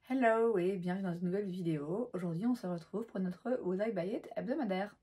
Hello et bienvenue dans une nouvelle vidéo. Aujourd'hui on se retrouve pour notre Would I Buy It hebdomadaire.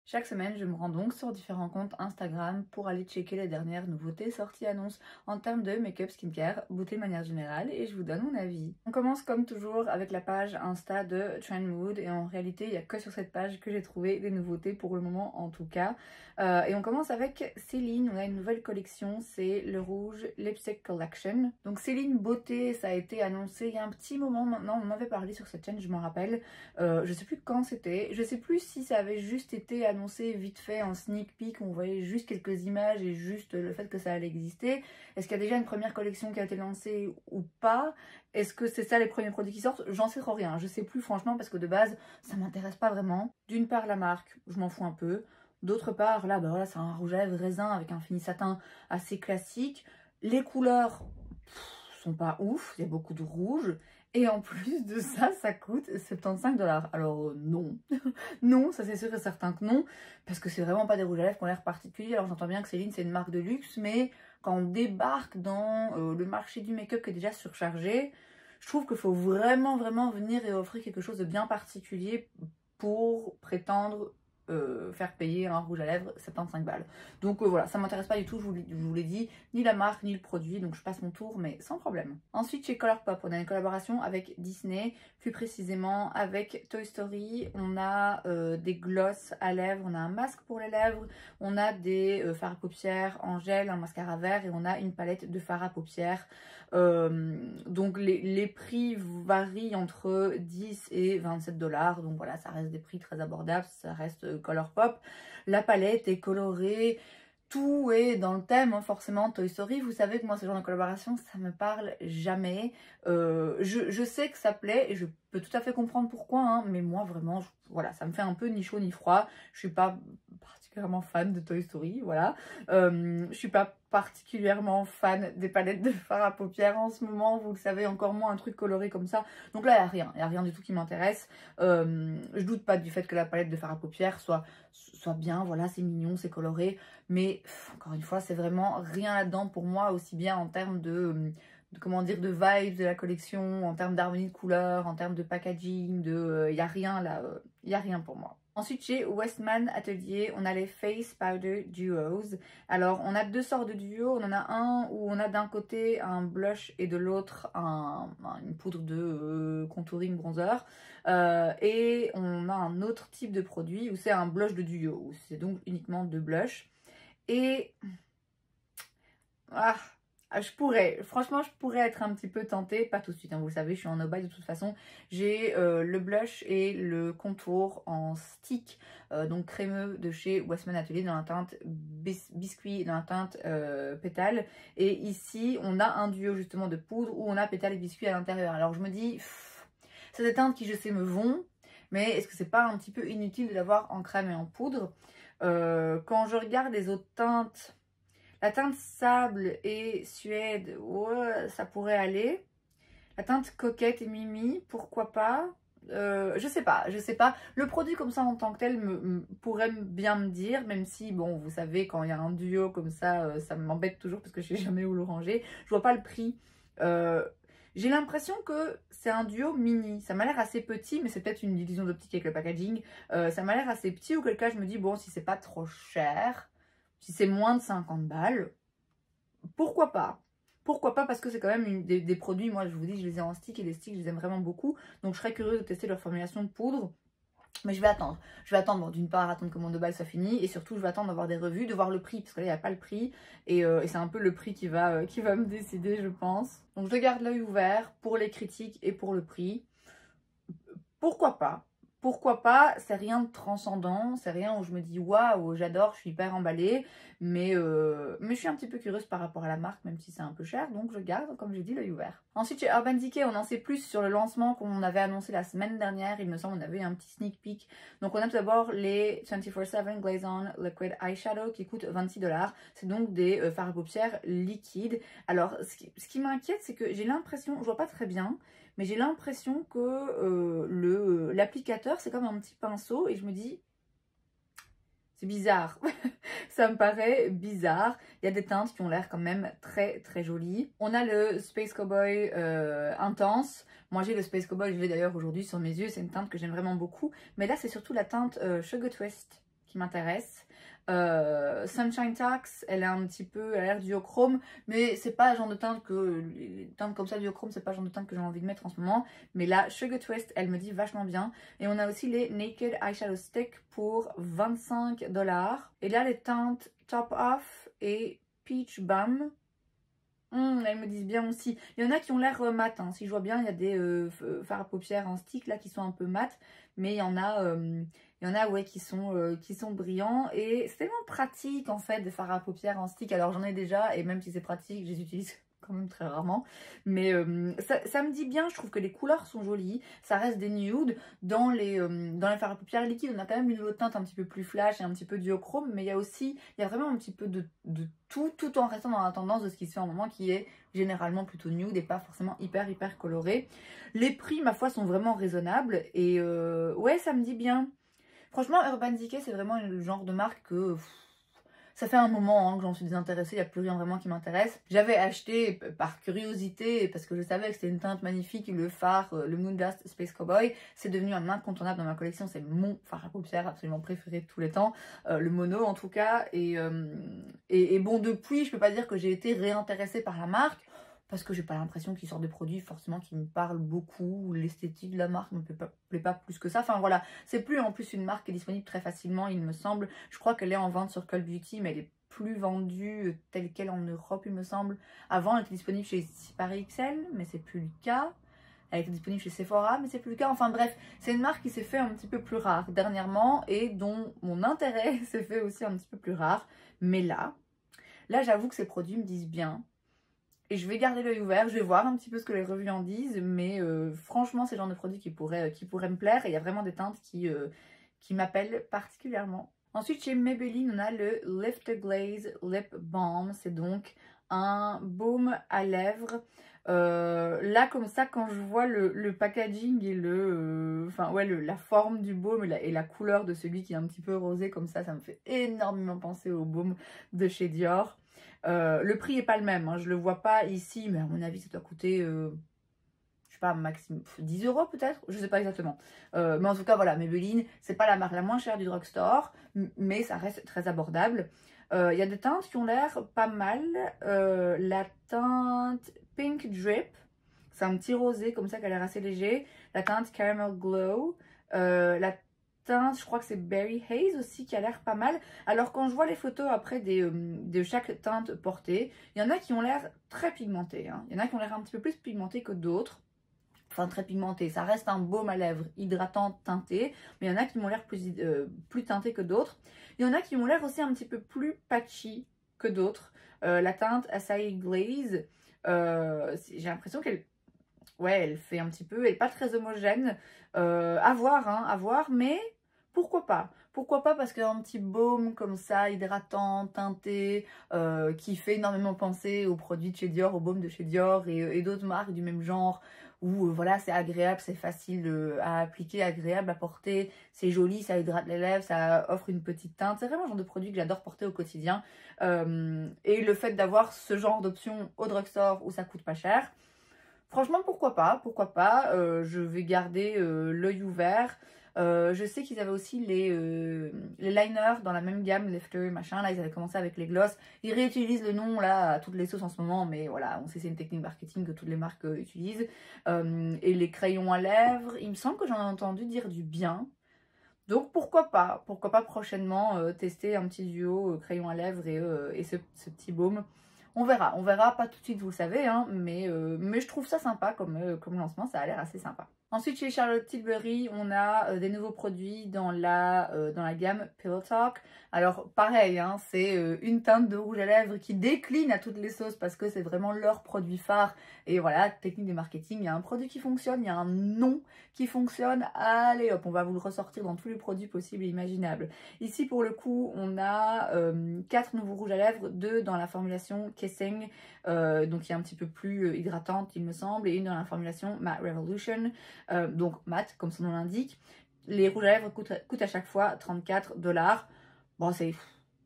Chaque semaine, je me rends donc sur différents comptes Instagram pour aller checker les dernières nouveautés, sorties, annonces en termes de make-up, skincare, beauté de manière générale et je vous donne mon avis. On commence comme toujours avec la page Insta de Trendmood et en réalité, il n'y a que sur cette page que j'ai trouvé des nouveautés pour le moment en tout cas. Et on commence avec Céline, on a une nouvelle collection, c'est le Rouge Lipstick Collection. Donc Céline Beauté, ça a été annoncé il y a un petit moment maintenant, on en avait parlé sur cette chaîne, je m'en rappelle. Je sais plus quand c'était, je sais plus si ça avait juste été annoncé vite fait en sneak peek, on voyait juste quelques images et juste le fait que ça allait exister. Est-ce qu'il y a déjà une première collection qui a été lancée ou pas? Est-ce que c'est ça les premiers produits qui sortent? J'en sais trop rien, je sais plus franchement parce que de base ça m'intéresse pas vraiment. D'une part la marque, je m'en fous un peu. D'autre part là, bah voilà, c'est un rouge à lèvres raisin avec un fini satin assez classique. Les couleurs sont pas ouf, il y a beaucoup de rouge. Et en plus de ça, ça coûte 75 $. Alors non, non, ça c'est sûr et certain que non, parce que c'est vraiment pas des rouges à lèvres qui ont l'air particuliers. Alors j'entends bien que Céline c'est une marque de luxe, mais quand on débarque dans le marché du make-up qui est déjà surchargé, je trouve qu'il faut vraiment venir et offrir quelque chose de bien particulier pour prétendre faire payer un rouge à lèvres 75 balles. Donc voilà, ça m'intéresse pas du tout, je vous l'ai dit, ni la marque ni le produit, donc je passe mon tour mais sans problème. Ensuite chez Colourpop, on a une collaboration avec Disney, plus précisément avec Toy Story. On a des glosses à lèvres, on a un masque pour les lèvres, on a des fards à paupières en gel, un mascara vert et on a une palette de fards à paupières. Donc les prix varient entre 10 et 27 $, donc voilà, ça reste des prix très abordables, ça reste Colourpop. La palette est colorée, tout est dans le thème, hein, forcément Toy Story. Vous savez que moi ce genre de collaboration ça me parle jamais. Je sais que ça plaît et je peux tout à fait comprendre pourquoi, hein, mais moi vraiment voilà, ça me fait un peu ni chaud ni froid. Je suis pas particulièrement fan de Toy Story, voilà. Je suis pas particulièrement fan des palettes de fard à paupières en ce moment, vous le savez, encore moins un truc coloré comme ça. Donc là il n'y a rien du tout qui m'intéresse. Je doute pas du fait que la palette de fard à paupières soit bien, voilà, c'est mignon, c'est coloré, mais encore une fois c'est vraiment rien là-dedans pour moi, aussi bien en termes de comment dire, de vibes de la collection, en termes d'harmonie de couleurs, en termes de packaging, il n'y a rien là, il n'y a rien pour moi. Ensuite, chez Westman Atelier, on a les Face Powder Duos. Alors, on a deux sortes de duos. On en a un où on a d'un côté un blush et de l'autre une poudre de contouring bronzer. Et on a un autre type de produit où c'est un blush de duo, où c'est donc uniquement deux blushs. Et franchement, je pourrais être un petit peu tentée, pas tout de suite, hein, vous le savez, je suis en no-buy de toute façon. J'ai le blush et le contour en stick, donc crémeux de chez Westman Atelier dans la teinte biscuit, dans la teinte pétale. Et ici, on a un duo justement de poudre où on a pétale et biscuit à l'intérieur. Alors je me dis, c'est des teintes qui je sais me vont, mais est-ce que c'est pas un petit peu inutile de l'avoir en crème et en poudre? Quand je regarde les autres teintes, la teinte sable et suède, ouais, ça pourrait aller. La teinte coquette et mimi, pourquoi pas. Je sais pas. Le produit comme ça en tant que tel pourrait bien me dire, même si, bon, vous savez, quand il y a un duo comme ça m'embête toujours parce que je sais jamais où le ranger. Je vois pas le prix. J'ai l'impression que c'est un duo mini. Ça m'a l'air assez petit, mais c'est peut-être une illusion d'optique avec le packaging. Ça m'a l'air assez petit, auquel cas je me dis, bon, si c'est pas trop cher, si c'est moins de 50 balles, pourquoi pas? Pourquoi pas? Parce que c'est quand même des produits, moi je vous dis, je les ai en stick et les sticks je les aime vraiment beaucoup. Donc je serais curieuse de tester leur formulation de poudre. Mais je vais attendre. Je vais attendre, bon, d'une part, attendre que mon 2 balles soit fini. Et surtout, je vais attendre d'avoir des revues, de voir le prix. Parce que là, il n'y a pas le prix. Et c'est un peu le prix qui va me décider, je pense. Donc je garde l'œil ouvert pour les critiques et pour le prix. Pourquoi pas? Pourquoi pas? C'est rien de transcendant, c'est rien où je me dis waouh, j'adore, je suis hyper emballée, mais je suis un petit peu curieuse par rapport à la marque, même si c'est un peu cher, donc je garde, comme j'ai dit, l'œil ouvert. Ensuite, chez Urban Decay, on en sait plus sur le lancement qu'on avait annoncé la semaine dernière, il me semble, on avait eu un petit sneak peek. Donc, on a tout d'abord les 24/7 Glaze On Liquid Eyeshadow qui coûtent 26 $. C'est donc des fards à paupières liquides. Alors, ce qui m'inquiète, c'est que j'ai l'impression, je vois pas très bien, mais j'ai l'impression que l'applicateur c'est comme un petit pinceau et je me dis C'est bizarre. Ça me paraît bizarre. Il y a des teintes qui ont l'air quand même très très jolies. On a le Space Cowboy Intense. Moi j'ai le Space Cowboy, je l'ai d'ailleurs aujourd'hui sur mes yeux. C'est une teinte que j'aime vraiment beaucoup. Mais là c'est surtout la teinte Sugar Twist qui m'intéresse. Sunshine Tax, elle est un petit peu, elle a l'air duochrome, mais c'est pas le genre de teinte que, les teintes comme ça duochrome, c'est pas le genre de teinte que j'ai envie de mettre en ce moment. Mais là, Sugar Twist, elle me dit vachement bien. Et on a aussi les Naked Eyeshadow Stick pour 25 $. Et là, les teintes Top Off et Peach Bum. Elles me disent bien aussi. Il y en a qui ont l'air mat, hein. Si je vois bien, il y a des fards à paupières en stick là qui sont un peu mat, mais il y en a ouais, qui sont brillants. Et c'est tellement pratique en fait des fards à paupières en stick. Alors j'en ai déjà, et même si c'est pratique, je les utilise quand même très rarement. Mais ça me dit bien, je trouve que les couleurs sont jolies. Ça reste des nudes. Dans les fards à paupières liquides, on a quand même une autre teinte un petit peu plus flash et un petit peu duochrome. Mais il y a vraiment un petit peu de tout en restant dans la tendance de ce qui se fait en moment, qui est généralement plutôt nude et pas forcément hyper coloré. Les prix, ma foi, sont vraiment raisonnables. Et ouais, ça me dit bien. Franchement, Urban Decay, c'est vraiment le genre de marque que... ça fait un moment hein, que j'en suis désintéressée, il n'y a plus rien vraiment qui m'intéresse. J'avais acheté par curiosité, parce que je savais que c'était une teinte magnifique, le phare, le Moonblast Space Cowboy. C'est devenu un incontournable dans ma collection, c'est mon phare à paupières absolument préféré de tous les temps. Le mono en tout cas. Et bon, depuis, je peux pas dire que j'ai été réintéressée par la marque, parce que j'ai pas l'impression qu'ils sortent des produits forcément qui me parlent beaucoup, l'esthétique de la marque ne me plaît pas plus que ça. Enfin voilà, c'est plus en plus une marque qui est disponible très facilement, il me semble. Je crois qu'elle est en vente sur Cult Beauty, mais elle est plus vendue telle qu'elle en Europe, il me semble. Avant, elle était disponible chez Paris XL, mais c'est plus le cas. Elle était disponible chez Sephora, mais c'est plus le cas. Enfin bref, c'est une marque qui s'est fait un petit peu plus rare dernièrement et dont mon intérêt s'est fait aussi un petit peu plus rare. Mais là j'avoue que ces produits me disent bien. Et je vais garder l'œil ouvert, je vais voir un petit peu ce que les revues en disent, mais franchement, c'est le genre de produit qui pourrait me plaire. Et il y a vraiment des teintes qui m'appellent particulièrement. Ensuite, chez Maybelline, on a le Lift Glaze Lip Balm. C'est donc un baume à lèvres. Là, comme ça, quand je vois le packaging et la forme du baume et la couleur de celui qui est un petit peu rosé comme ça me fait énormément penser au baume de chez Dior. Le prix est pas le même, hein, je le vois pas ici, mais à mon avis ça doit coûter, je sais pas, maximum 10 € peut-être, je sais pas exactement. Mais en tout cas voilà, Maybelline, c'est pas la marque la moins chère du drugstore, mais ça reste très abordable. Il y a des teintes qui ont l'air pas mal. La teinte Pink Drip, c'est un petit rosé comme ça qui a l'air assez léger. La teinte Caramel Glow, la teinte, je crois que c'est Berry Haze aussi qui a l'air pas mal. Alors quand je vois les photos après de chaque teinte portée, il y en a qui ont l'air très pigmentées. Hein. Il y en a qui ont l'air un petit peu plus pigmentées que d'autres. Enfin très pigmenté, ça reste un baume à lèvres hydratant teinté, mais il y en a qui m'ont l'air plus teinté que d'autres. Il y en a qui m'ont l'air aussi un petit peu plus patchy que d'autres. La teinte Acai Glaze, j'ai l'impression qu'elle elle fait un petit peu, elle n'est pas très homogène. À voir, hein, à voir, mais pourquoi pas? Pourquoi pas, parce qu'un petit baume comme ça, hydratant, teinté, qui fait énormément penser aux produits de chez Dior, aux baumes de chez Dior et d'autres marques du même genre, où voilà, c'est agréable, c'est facile à appliquer, agréable à porter, c'est joli, ça hydrate les lèvres, ça offre une petite teinte. C'est vraiment le genre de produit que j'adore porter au quotidien. Et le fait d'avoir ce genre d'option au drugstore où ça coûte pas cher, franchement, pourquoi pas, je vais garder l'œil ouvert. Je sais qu'ils avaient aussi les liners dans la même gamme, Lifter, machin. Là, ils avaient commencé avec les gloss. Ils réutilisent le nom là à toutes les sauces en ce moment, mais voilà, on sait c'est une technique marketing que toutes les marques utilisent. Et les crayons à lèvres, il me semble que j'en ai entendu dire du bien. Donc pourquoi pas prochainement tester un petit duo crayon à lèvres et ce petit baume. On verra, pas tout de suite, vous le savez, hein, mais je trouve ça sympa comme lancement, ça a l'air assez sympa. Ensuite, chez Charlotte Tilbury, on a des nouveaux produits dans la gamme Pillow Talk. Alors, pareil, hein, c'est une teinte de rouge à lèvres qui décline à toutes les sauces parce que c'est vraiment leur produit phare. Et voilà, technique de marketing, il y a un produit qui fonctionne, il y a un nom qui fonctionne. Allez hop, on va vous le ressortir dans tous les produits possibles et imaginables. Ici, pour le coup, on a 4 nouveaux rouges à lèvres, 2 dans la formulation Kissing, donc qui est un petit peu plus hydratante, il me semble, et une dans la formulation Matte Revolution. Donc mat, comme son nom l'indique. Les rouges à lèvres coûtent à chaque fois 34 $. bon, c'est...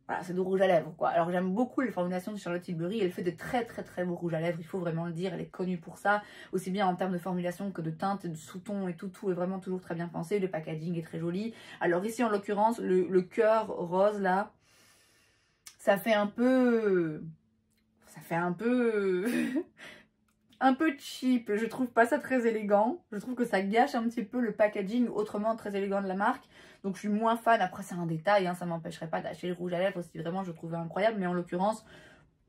Voilà, c'est de rouge à lèvres, quoi. Alors, j'aime beaucoup les formulations de Charlotte Tilbury. Elle fait de très beaux rouges à lèvres, il faut vraiment le dire. Elle est connue pour ça, aussi bien en termes de formulation que de teinte et de sous-ton et tout. Tout est vraiment toujours très bien pensé. Le packaging est très joli. Alors ici, en l'occurrence, le cœur rose, là, ça fait un peu... un peu cheap, je trouve pas ça très élégant, je trouve que ça gâche un petit peu le packaging autrement très élégant de la marque, donc je suis moins fan. Après c'est un détail, hein, ça m'empêcherait pas d'acheter le rouge à lèvres si vraiment je le trouvais incroyable, mais en l'occurrence,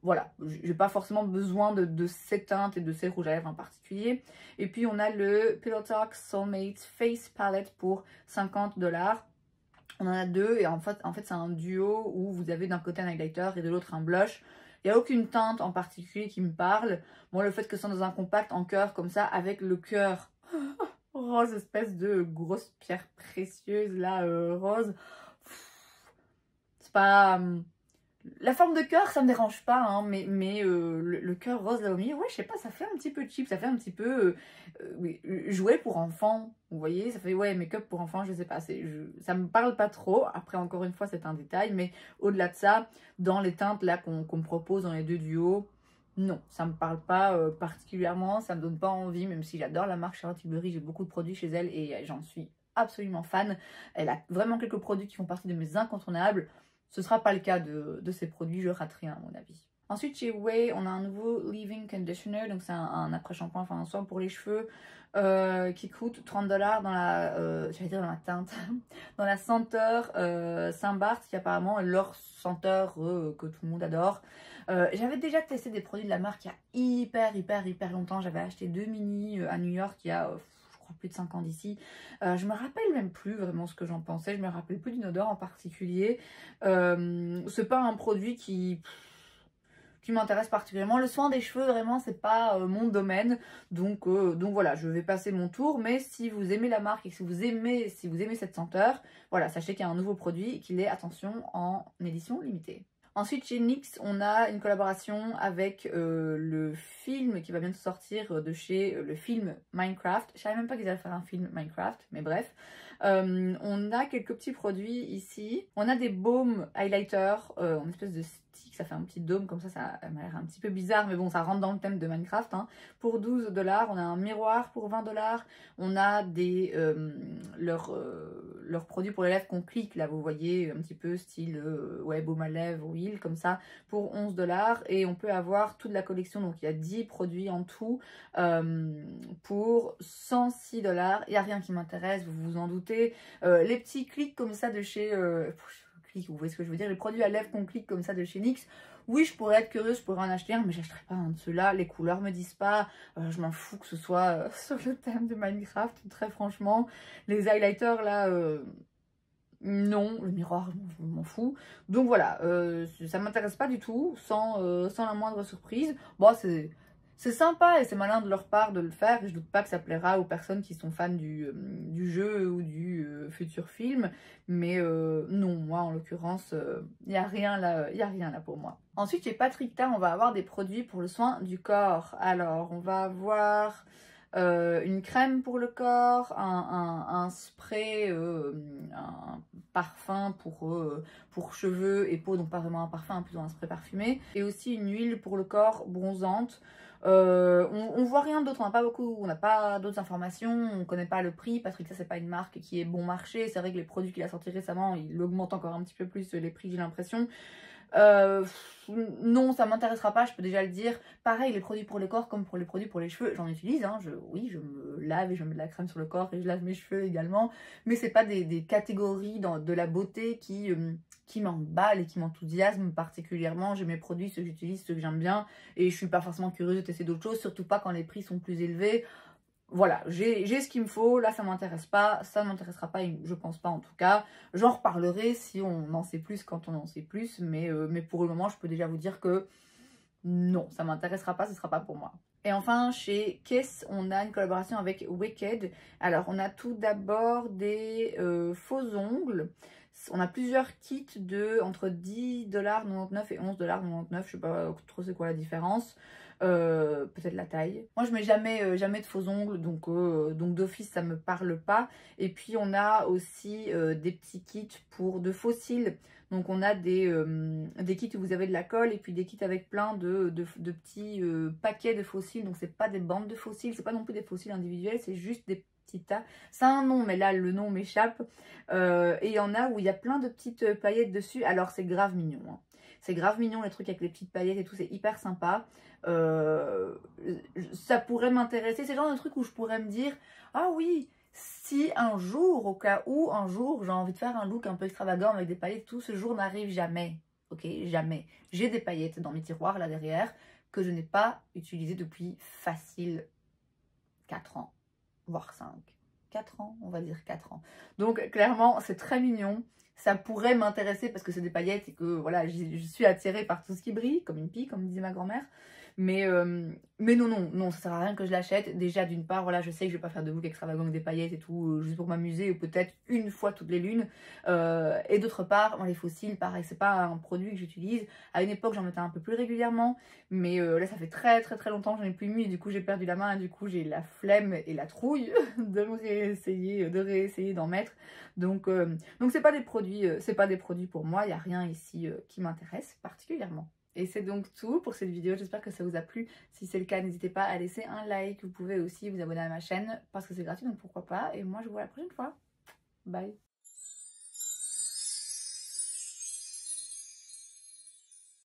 voilà, j'ai pas forcément besoin de ces teintes et de ces rouges à lèvres en particulier. Et puis on a le Pillow Talk Soulmate Face Palette pour 50 $. On en a deux et en fait c'est un duo où vous avez d'un côté un highlighter et de l'autre un blush. Il n'y a aucune teinte en particulier qui me parle. Bon, le fait que ce soit dans un compact en cœur comme ça, avec le cœur rose, espèce de grosse pierre précieuse là, rose. C'est pas... La forme de cœur, ça me dérange pas, hein, mais le cœur rose là au milieu, ouais, je sais pas, ça fait un petit peu cheap, ça fait un petit peu jouet pour enfants, vous voyez, ça fait, ouais, make-up pour enfants, je sais pas, ça me parle pas trop. Après, encore une fois, c'est un détail, mais au-delà de ça, dans les teintes là qu'on me propose dans les deux duos, non, ça me parle pas particulièrement, ça me donne pas envie, même si j'adore la marque Charlotte Tilbury, j'ai beaucoup de produits chez elle et j'en suis absolument fan. Elle a vraiment quelques produits qui font partie de mes incontournables. Ce ne sera pas le cas de ces produits, je rate rien à mon avis. Ensuite chez Ouai, on a un nouveau Leave-In Conditioner, donc c'est un après-shampoing, enfin un soin pour les cheveux qui coûte 30 $ dans la, j'allais dire dans la teinte, dans la senteur Saint-Barth, qui apparemment est leur senteur que tout le monde adore. J'avais déjà testé des produits de la marque il y a hyper longtemps, j'avais acheté 2 mini à New York il y a... plus de 5 ans d'ici. Je me rappelle même plus vraiment ce que j'en pensais, je me rappelle plus d'une odeur en particulier. C'est pas un produit qui m'intéresse particulièrement. Le soin des cheveux, vraiment, c'est pas mon domaine. Donc voilà, je vais passer mon tour. Mais si vous aimez la marque et si vous aimez cette senteur, voilà, sachez qu'il y a un nouveau produit et qu'il est, attention, en édition limitée. Ensuite, chez NYX, on a une collaboration avec le film qui va bientôt sortir de chez le film Minecraft. Je savais même pas qu'ils allaient faire un film Minecraft, mais bref. On a quelques petits produits ici. On a des baumes highlighter en espèce de stick, ça fait un petit dôme comme ça m'a l'air un petit peu bizarre, mais bon, ça rentre dans le thème de Minecraft. Hein. Pour 12 $, on a un miroir pour 20 $. On a des leurs produits pour les lèvres qu'on clique, là vous voyez, un petit peu style ouais, baume à lèvres, huile, comme ça, pour 11 $. Et on peut avoir toute la collection, donc il y a 10 produits en tout, pour 106 $. Il n'y a rien qui m'intéresse, vous vous en doutez. Les petits clics comme ça de chez... vous voyez ce que je veux dire, les produits à lèvres qu'on clique comme ça de chez NYX, oui, je pourrais être curieuse, je pourrais en acheter un, mais j'achèterai pas un de ceux-là. Les couleurs me disent pas, je m'en fous que ce soit sur le thème de Minecraft, très franchement. Les highlighters là, non, le miroir, je m'en fous. Donc voilà, ça m'intéresse pas du tout, sans la moindre surprise. Bon, c'est sympa et c'est malin de leur part de le faire. Et je doute pas que ça plaira aux personnes qui sont fans du jeu ou du futur film. Mais non, moi en l'occurrence, il n'y a rien là pour moi. Ensuite, chez Patrick Ta, on va avoir des produits pour le soin du corps. Alors, on va avoir... une crème pour le corps, un spray, un parfum pour cheveux et peau, donc pas vraiment un parfum, plutôt un spray parfumé, et aussi une huile pour le corps bronzante. On voit rien d'autre, on n'a pas d'autres informations, on connaît pas le prix. Patrick Ta, c'est pas une marque qui est bon marché, c'est vrai que les produits qu'il a sortis récemment, il augmente encore un petit peu plus les prix, j'ai l'impression. Non, ça m'intéressera pas, je peux déjà le dire. Pareil, les produits pour le corps comme pour les produits pour les cheveux, j'en utilise, hein. Oui, je me lave et je mets de la crème sur le corps et je lave mes cheveux également, mais c'est pas des catégories de la beauté qui m'emballent et qui m'enthousiasment particulièrement. J'ai mes produits, ceux que j'utilise, ceux que j'aime bien, et je suis pas forcément curieuse de tester d'autres choses, surtout pas quand les prix sont plus élevés. Voilà, j'ai ce qu'il me faut, là ça m'intéresse pas, ça ne m'intéressera pas, je pense pas en tout cas. J'en reparlerai si on en sait plus quand on en sait plus, mais pour le moment je peux déjà vous dire que non, ça m'intéressera pas, ce sera pas pour moi. Et enfin chez Kiss, on a une collaboration avec Wicked. Alors on a tout d'abord des faux ongles. On a plusieurs kits de entre 10,99 $ et 11,99 $. Je sais pas trop c'est quoi la différence. Peut-être la taille. Moi je mets jamais de faux ongles, donc d'office ça me parle pas. Et puis on a aussi des petits kits de faux cils. Donc on a des kits où vous avez de la colle et puis des kits avec plein de petits paquets de faux cils. Donc c'est pas des bandes de faux cils, c'est pas non plus des faux cils individuels, c'est juste des petits tas. Ça a un nom mais là le nom m'échappe. Et il y en a où il y a plein de petites paillettes dessus. Alors c'est grave mignon, hein. C'est grave mignon les trucs avec les petites paillettes et tout, c'est hyper sympa. Ça pourrait m'intéresser, c'est le genre de truc où je pourrais me dire ah oui, si un jour, au cas où un jour j'ai envie de faire un look un peu extravagant avec des paillettes, tout ce jour n'arrive jamais. Ok, jamais. J'ai des paillettes dans mes tiroirs là derrière que je n'ai pas utilisées depuis facile 4 ans, voire 5. 4 ans, on va dire 4 ans. Donc clairement c'est très mignon. Ça pourrait m'intéresser parce que c'est des paillettes et que voilà, je suis attirée par tout ce qui brille, comme une pie, comme disait ma grand-mère. Mais non, ça sert à rien que je l'achète. Déjà, d'une part, voilà, je sais que je vais pas faire de look extravagant avec des paillettes et tout, juste pour m'amuser, ou peut-être une fois toutes les lunes. Et d'autre part, les fossiles, pareil, c'est pas un produit que j'utilise. À une époque, j'en mettais un peu plus régulièrement, mais là, ça fait très longtemps que j'en ai plus mis, et du coup, j'ai perdu la main, et du coup, j'ai la flemme et la trouille de réessayer d'en mettre. Donc c'est pas des produits pour moi, il n'y a rien ici qui m'intéresse particulièrement. Et c'est donc tout pour cette vidéo, j'espère que ça vous a plu. Si c'est le cas, n'hésitez pas à laisser un like. Vous pouvez aussi vous abonner à ma chaîne parce que c'est gratuit, donc pourquoi pas. Et moi, je vous vois la prochaine fois. Bye.